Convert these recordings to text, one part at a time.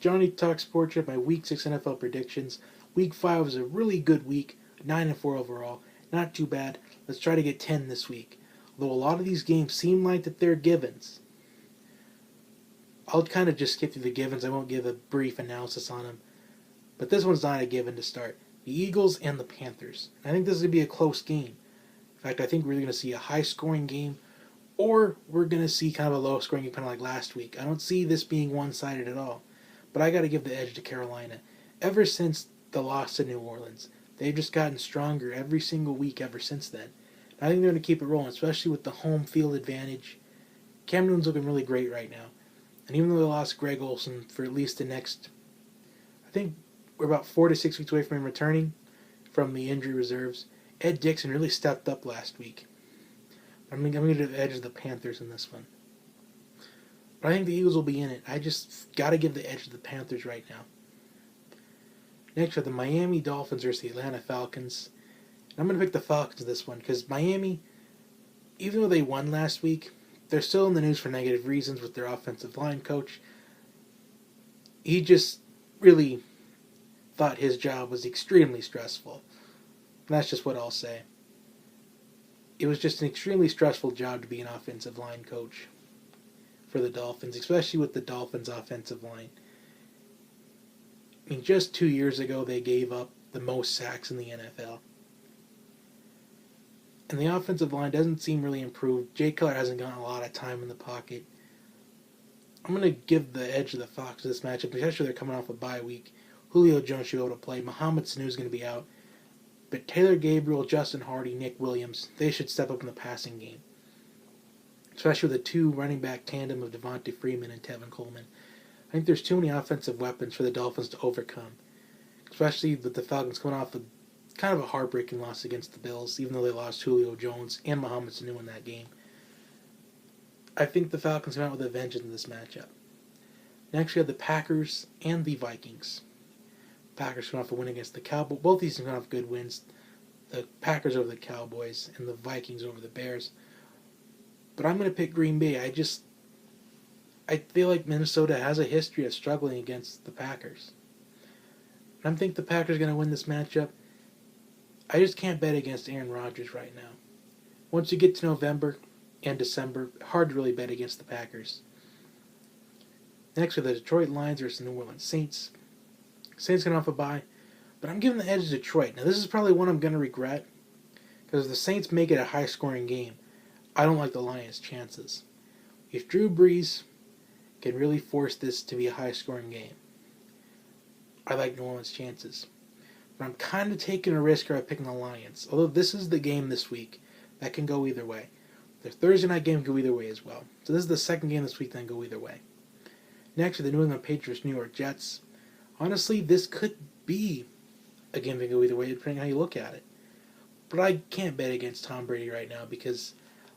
Johnny Talk Sports Trip, my Week 6 NFL predictions. Week 5 was a really good week, 9-4 overall. Not too bad. Let's try to get 10 this week. Although a lot of these games seem like that they're givens. I'll kind of just skip through the givens. I won't give a brief analysis on them. But this one's not a given to start. The Eagles and the Panthers. I think this is going to be a close game. In fact, I think we're going to see a high-scoring game, or we're going to see kind of a low-scoring game, kind of like last week. I don't see this being one-sided at all. But I got to give the edge to Carolina. Ever since the loss to New Orleans, they've just gotten stronger every single week ever since then. And I think they're going to keep it rolling, especially with the home field advantage. Cam Newton's looking really great right now. And even though they lost Greg Olsen for at least the next, I think we're about 4 to 6 weeks away from him returning from the injury reserves, Ed Dixon really stepped up last week. I'm going to give the edge of the Panthers in this one. But I think the Eagles will be in it. I just got to give the edge to the Panthers right now. Next are the Miami Dolphins versus the Atlanta Falcons. And I'm going to pick the Falcons in this one because Miami, even though they won last week, they're still in the news for negative reasons with their offensive line coach. He just really thought his job was extremely stressful. And that's just what I'll say. It was just an extremely stressful job to be an offensive line coach for the Dolphins, especially with the Dolphins' offensive line. I mean, just 2 years ago, they gave up the most sacks in the NFL. And the offensive line doesn't seem really improved. Jay Cutler hasn't gotten a lot of time in the pocket. I'm going to give the edge of the Fox this matchup, especially they're coming off a bye week. Julio Jones should be able to play. Mohamed Sanu is going to be out. But Taylor Gabriel, Justin Hardy, Nick Williams, they should step up in the passing game. Especially with the two running back tandem of Devontae Freeman and Tevin Coleman. I think there's too many offensive weapons for the Dolphins to overcome. Especially with the Falcons coming off kind of a heartbreaking loss against the Bills, even though they lost Julio Jones and Mohamed Sanu in that game. I think the Falcons come out with a vengeance in this matchup. Next, we have the Packers and the Vikings. Packers come off a win against the Cowboys. Both these come off good wins. The Packers over the Cowboys and the Vikings over the Bears. But I'm going to pick Green Bay. I feel like Minnesota has a history of struggling against the Packers. And I think the Packers are going to win this matchup. I just can't bet against Aaron Rodgers right now. Once you get to November and December, hard to really bet against the Packers. Next are the Detroit Lions versus the New Orleans Saints. Saints going off a bye, but I'm giving the edge to Detroit. Now this is probably one I'm going to regret, because if the Saints make it a high-scoring game, I don't like the Lions' chances. If Drew Brees can really force this to be a high-scoring game, I like New Orleans' chances. But I'm kind of taking a risk here by picking the Lions. Although this is the game this week that can go either way. The Thursday night game can go either way as well. So this is the second game this week that can go either way. Next are the New England Patriots, New York Jets. Honestly, this could be a game that can go either way, depending on how you look at it. But I can't bet against Tom Brady right now because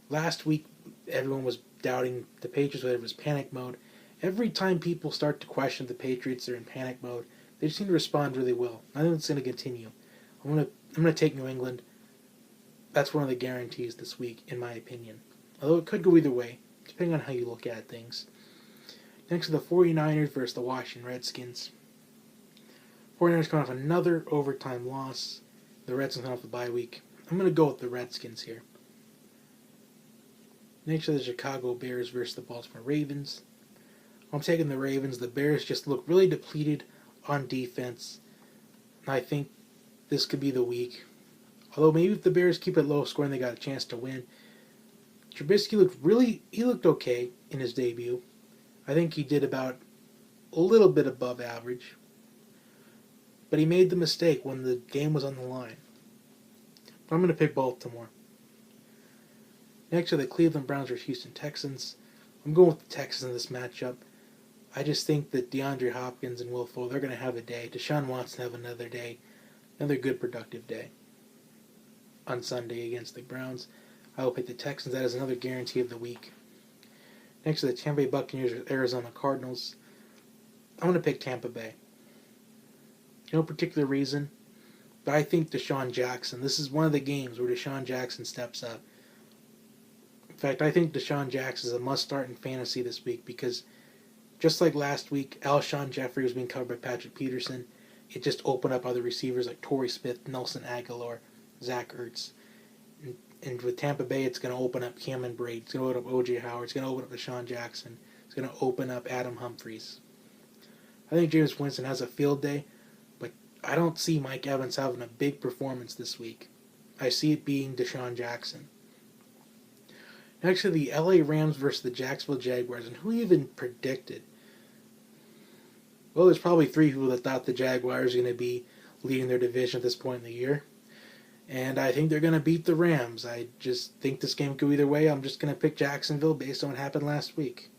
last week everyone was doubting the Patriots, whether it was panic mode. Every time people start to question the Patriots, they're in panic mode. They seem to respond really well. I think it's going to continue. I'm going to take New England. That's one of the guarantees this week, in my opinion. Although it could go either way, depending on how you look at things. Next are the 49ers versus the Washington Redskins. 49ers coming off another overtime loss. The Redskins coming off the bye week. I'm going to go with the Redskins here. Next are the Chicago Bears versus the Baltimore Ravens. I'm taking the Ravens. The Bears just look really depleted on defense. I think this could be the week. Although maybe if the Bears keep it low scoring, they got a chance to win. Trubisky looked okay in his debut. I think he did about a little bit above average. But he made the mistake when the game was on the line. But I'm going to pick Baltimore. Next are the Cleveland Browns versus Houston Texans. I'm going with the Texans in this matchup. I just think that DeAndre Hopkins and Will Fuller, they're going to have a day. Deshaun Watson have another day. Another good, productive day. On Sunday against the Browns, I will pick the Texans. That is another guarantee of the week. Next are the Tampa Bay Buccaneers versus Arizona Cardinals. I'm going to pick Tampa Bay. No particular reason, but I think Deshaun Jackson, this is one of the games where Deshaun Jackson steps up. In fact, I think Deshaun Jackson is a must-start in fantasy this week because Just like last week, Alshon Jeffrey was being covered by Patrick Peterson. It just opened up other receivers like Torrey Smith, Nelson Aguilar, Zach Ertz. And with Tampa Bay, it's going to open up Cameron Brate. It's going to open up O.J. Howard. It's going to open up Deshaun Jackson. It's going to open up Adam Humphries. I think Jameis Winston has a field day, but I don't see Mike Evans having a big performance this week. I see it being Deshaun Jackson. Next to the LA Rams versus the Jacksonville Jaguars, and who even predicted? Well, there's probably 3 people that thought the Jaguars were going to be leading their division at this point in the year. And I think they're going to beat the Rams. I just think this game could go either way. I'm just going to pick Jacksonville based on what happened last week.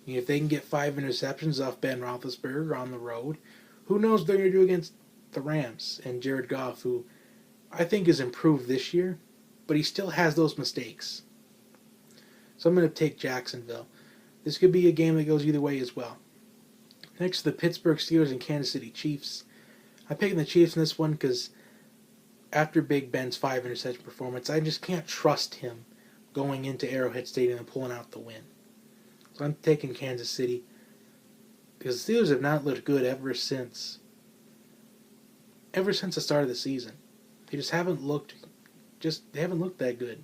I mean, if they can get 5 interceptions off Ben Roethlisberger on the road, who knows what they're going to do against the Rams and Jared Goff, who I think has improved this year, but he still has those mistakes. So I'm going to take Jacksonville. This could be a game that goes either way as well. Next, the Pittsburgh Steelers and Kansas City Chiefs. I'm picking the Chiefs in this one because after Big Ben's 5 interception performance, I just can't trust him going into Arrowhead Stadium and pulling out the win. So I'm taking Kansas City because the Steelers have not looked good ever since the start of the season. They just haven't looked that good.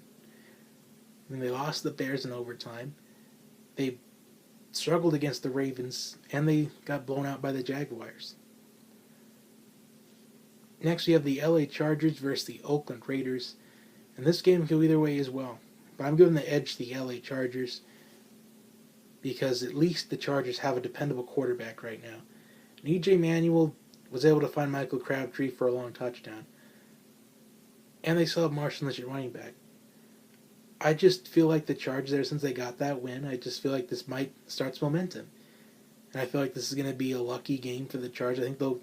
I mean, they lost the Bears in overtime. They struggled against the Ravens, and they got blown out by the Jaguars. Next, we have the LA Chargers versus the Oakland Raiders. And this game can go either way as well. But I'm giving the edge to the LA Chargers because at least the Chargers have a dependable quarterback right now. And E.J. Manuel was able to find Michael Crabtree for a long touchdown. And they still have Marshawn Lynch at running back. I just feel like the Chargers, ever since they got that win, I just feel like this might start some momentum. And I feel like this is going to be a lucky game for the Chargers. I think they'll...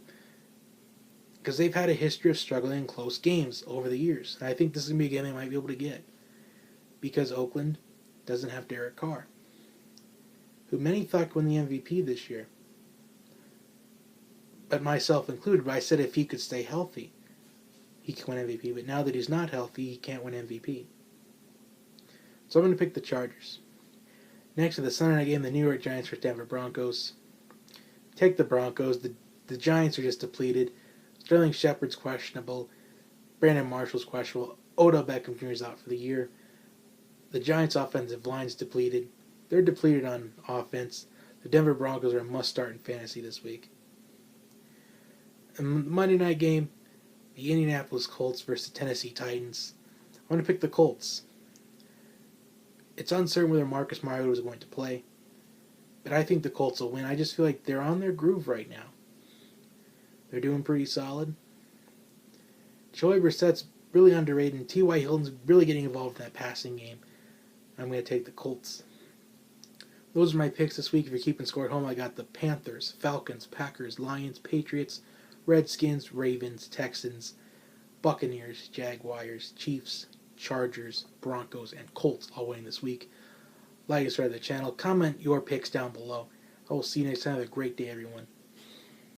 because they've had a history of struggling in close games over the years. And I think this is going to be a game they might be able to get. Because Oakland doesn't have Derek Carr, who many thought could win the MVP this year. But myself included, I said if he could stay healthy, he could win MVP. But now that he's not healthy, he can't win MVP. So I'm going to pick the Chargers. Next to the Sunday night game, the New York Giants versus Denver Broncos. Take the Broncos. The Giants are just depleted. Sterling Shepard's questionable. Brandon Marshall's questionable. Odell Beckham Jr. is out for the year. The Giants' offensive line's depleted. They're depleted on offense. The Denver Broncos are a must-start in fantasy this week. And the Monday night game, the Indianapolis Colts versus the Tennessee Titans. I'm going to pick the Colts. It's uncertain whether Marcus Mariota is going to play, but I think the Colts will win. I just feel like they're on their groove right now. They're doing pretty solid. Joey Brissett's really underrated, and T.Y. Hilton's really getting involved in that passing game. I'm going to take the Colts. Those are my picks this week. If you're keeping score at home, I got the Panthers, Falcons, Packers, Lions, Patriots, Redskins, Ravens, Texans, Buccaneers, Jaguars, Chiefs, Chargers, Broncos, and Colts all winning this week. Like and subscribe to the channel. Comment your picks down below. I will see you next time. Have a great day, everyone.